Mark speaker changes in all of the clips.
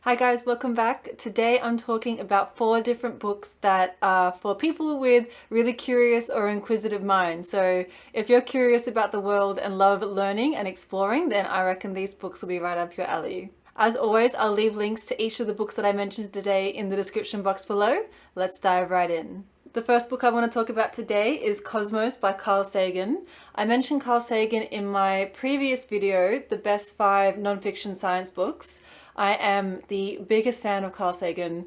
Speaker 1: Hi guys, welcome back. Today I'm talking about 4 different books that are for people with really curious or inquisitive minds. So if you're curious about the world and love learning and exploring, then I reckon these books will be right up your alley. As always, I'll leave links to each of the books that I mentioned today in the description box below. Let's dive right in. The first book I want to talk about today is Cosmos by Carl Sagan. I mentioned Carl Sagan in my previous video, the best 5 non-fiction science books. I am the biggest fan of Carl Sagan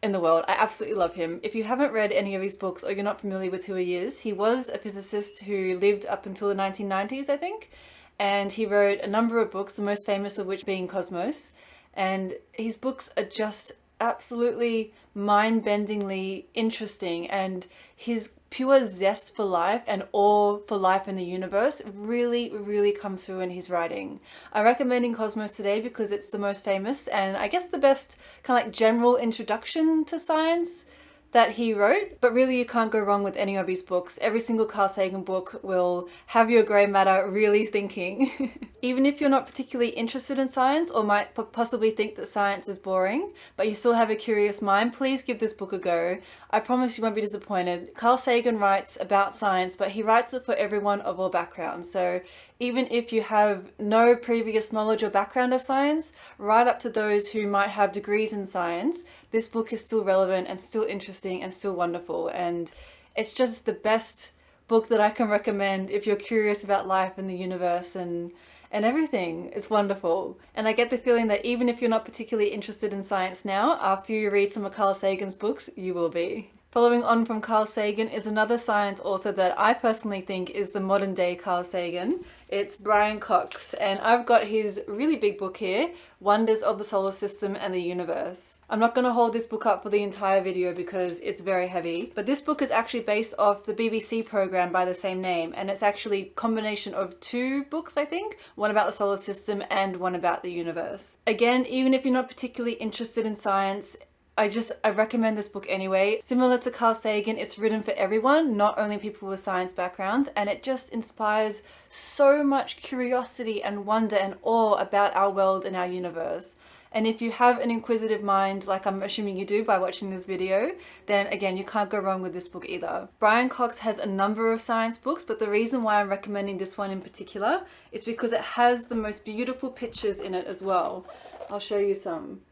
Speaker 1: in the world. I absolutely love him. If you haven't read any of his books or you're not familiar with who he was a physicist who lived up until the 1990s, I think. And he wrote a number of books, the most famous of which being Cosmos. And his books are just absolutely mind-bendingly interesting, and his pure zest for life and awe for life in the universe really comes through in his writing. I'm recommending Cosmos today because it's the most famous and I guess the best kind of like general introduction to science that he wrote, but really you can't go wrong with any of his books. Every single Carl Sagan book will have your grey matter really thinking. Even if you're not particularly interested in science or might possibly think that science is boring, but you still have a curious mind, please give this book a go. I promise you won't be disappointed. Carl Sagan writes about science, but he writes it for everyone of all backgrounds. So even if you have no previous knowledge or background of science, right up to those who might have degrees in science, this book is still relevant and still interesting and still wonderful. And it's just the best book that I can recommend if you're curious about life and the universe and everything. It's wonderful. And I get the feeling that even if you're not particularly interested in science now, after you read some of Carl Sagan's books, you will be. Following on from Carl Sagan is another science author that I personally think is the modern day Carl Sagan. It's Brian Cox, and I've got his really big book here, Wonders of the Solar System and the Universe. I'm not going to hold this book up for the entire video because it's very heavy, but this book is actually based off the BBC program by the same name, and it's actually a combination of 2 books, I think, one about the solar system and one about the universe. Again, even if you're not particularly interested in science, I recommend this book anyway. Similar to Carl Sagan, it's written for everyone, not only people with science backgrounds, and it just inspires so much curiosity and wonder and awe about our world and our universe. And if you have an inquisitive mind, like I'm assuming you do by watching this video, then again, you can't go wrong with this book either. Brian Cox has a number of science books, but the reason why I'm recommending this one in particular is because it has the most beautiful pictures in it as well. I'll show you some.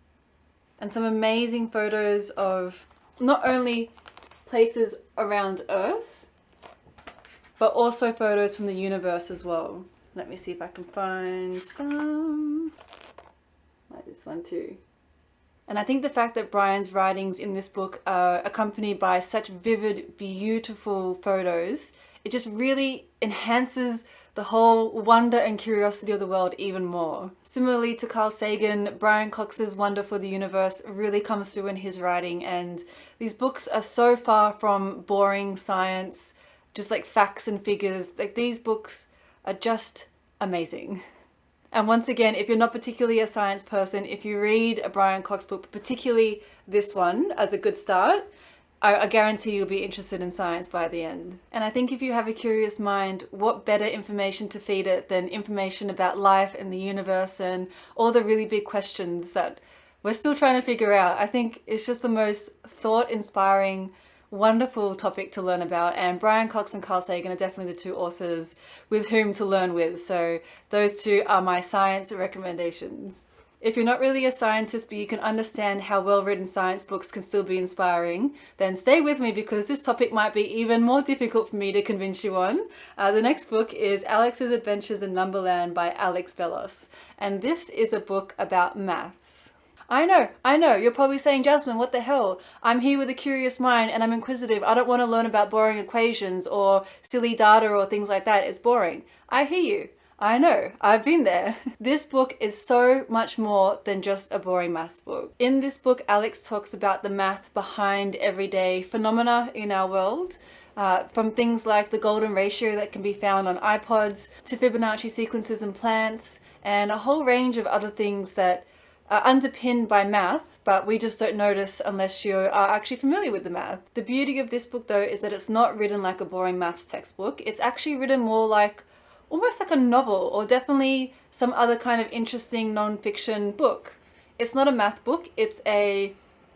Speaker 1: And some amazing photos of not only places around Earth, but also photos from the universe as well. Let me see if I can find some, like this one too. And I think the fact that Brian's writings in this book are accompanied by such vivid, beautiful photos, it just really enhances the whole wonder and curiosity of the world even more. Similarly to Carl Sagan, Brian Cox's wonder for the universe really comes through in his writing, and these books are so far from boring science, just like facts and figures. Like, these books are just amazing. And once again, if you're not particularly a science person, if you read a Brian Cox book, particularly this one as a good start, I guarantee you'll be interested in science by the end. And I think if you have a curious mind, what better information to feed it than information about life and the universe and all the really big questions that we're still trying to figure out. I think it's just the most thought-inspiring, wonderful topic to learn about, and Brian Cox and Carl Sagan are definitely the 2 authors with whom to learn with. So those 2 are my science recommendations. If you're not really a scientist, but you can understand how well-written science books can still be inspiring, then stay with me because this topic might be even more difficult for me to convince you on. The next book is Alex's Adventures in Numberland by Alex Bellos, and this is a book about maths. I know, you're probably saying, Jasmine, what the hell? I'm here with a curious mind and I'm inquisitive. I don't want to learn about boring equations or silly data or things like that. It's boring. I hear you. I know, I've been there. This book is so much more than just a boring maths book. In this book, Alex talks about the math behind everyday phenomena in our world, from things like the golden ratio that can be found on iPods, to Fibonacci sequences in plants, and a whole range of other things that are underpinned by math, but we just don't notice unless you are actually familiar with the math. The beauty of this book though is that it's not written like a boring maths textbook. It's actually written more like almost like a novel, or definitely some other kind of interesting non-fiction book. it's not a math book, it's a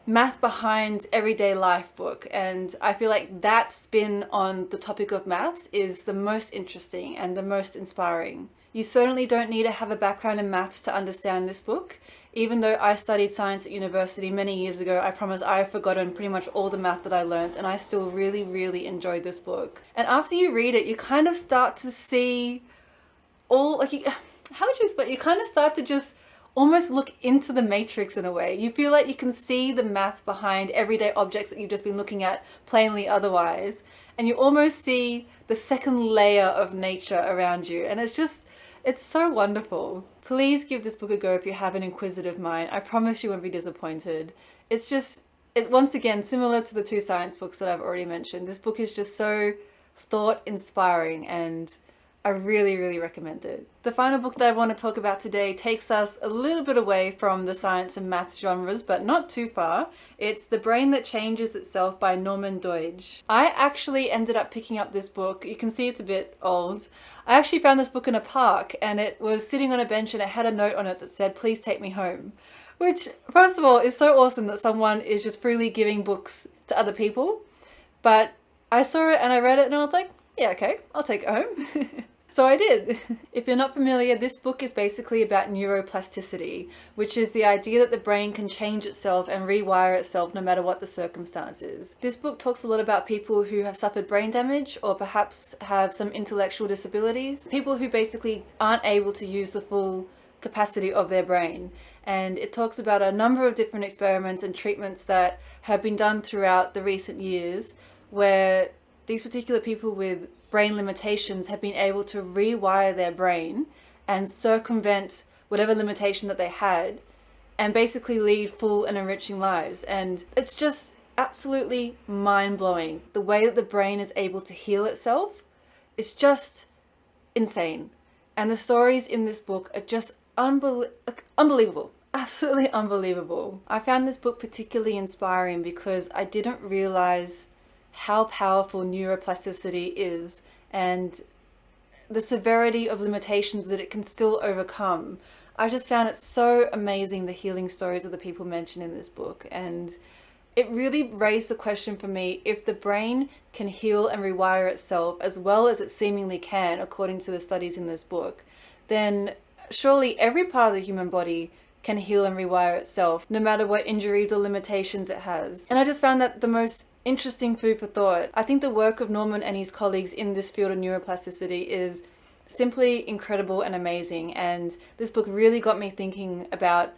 Speaker 1: math behind everyday life book, and I feel like that spin on the topic of maths is the most interesting and the most inspiring. You certainly don't need to have a background in maths to understand this book. Even though I studied science at university many years ago, I promise I've forgotten pretty much all the math that I learnt, and I still really enjoyed this book. And after you read it, you kind of start to see all, like, how would you explain? You kind of start to just almost look into the matrix in a way. You feel like you can see the math behind everyday objects that you've just been looking at plainly otherwise, and you almost see the second layer of nature around you, and it's so wonderful. Please give this book a go if you have an inquisitive mind. I promise you won't be disappointed. It's once again similar to the two science books that I've already mentioned. This book is just so thought inspiring, and I really recommend it. The final book that I want to talk about today takes us a little bit away from the science and maths genres, but not too far. It's The Brain That Changes Itself by Norman Doidge. I actually ended up picking up this book. You can see it's a bit old. I actually found this book in a park, and it was sitting on a bench, and it had a note on it that said, "Please take me home." Which, first of all, is so awesome that someone is just freely giving books to other people. But I saw it and I read it and I was like, yeah, okay, I'll take it home. So I did. If you're not familiar, this book is basically about neuroplasticity, which is the idea that the brain can change itself and rewire itself no matter what the circumstances. This book talks a lot about people who have suffered brain damage or perhaps have some intellectual disabilities, people who basically aren't able to use the full capacity of their brain. And it talks about a number of different experiments and treatments that have been done throughout the recent years where these particular people with brain limitations have been able to rewire their brain and circumvent whatever limitation that they had and basically lead full and enriching lives. And it's just absolutely mind-blowing. The way that the brain is able to heal itself is just insane. And the stories in this book are just unbelievable. Absolutely unbelievable. I found this book particularly inspiring because I didn't realize how powerful neuroplasticity is and the severity of limitations that it can still overcome. I just found it so amazing, the healing stories of the people mentioned in this book, and it really raised the question for me, if the brain can heal and rewire itself as well as it seemingly can according to the studies in this book, then surely every part of the human body can heal and rewire itself, no matter what injuries or limitations it has. And I just found that the most interesting food for thought. I think the work of Norman and his colleagues in this field of neuroplasticity is simply incredible and amazing, and this book really got me thinking about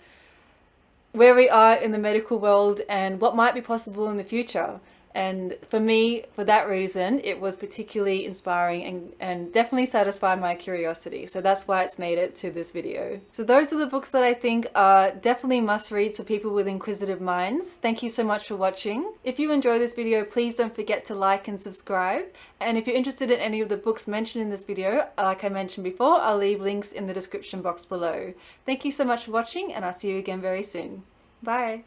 Speaker 1: where we are in the medical world and what might be possible in the future. And for me, for that reason, it was particularly inspiring and definitely satisfied my curiosity. So that's why it's made it to this video. So those are the books that I think are definitely must-reads for people with inquisitive minds. Thank you so much for watching. If you enjoyed this video, please don't forget to like and subscribe. And if you're interested in any of the books mentioned in this video, like I mentioned before, I'll leave links in the description box below. Thank you so much for watching, and I'll see you again very soon. Bye.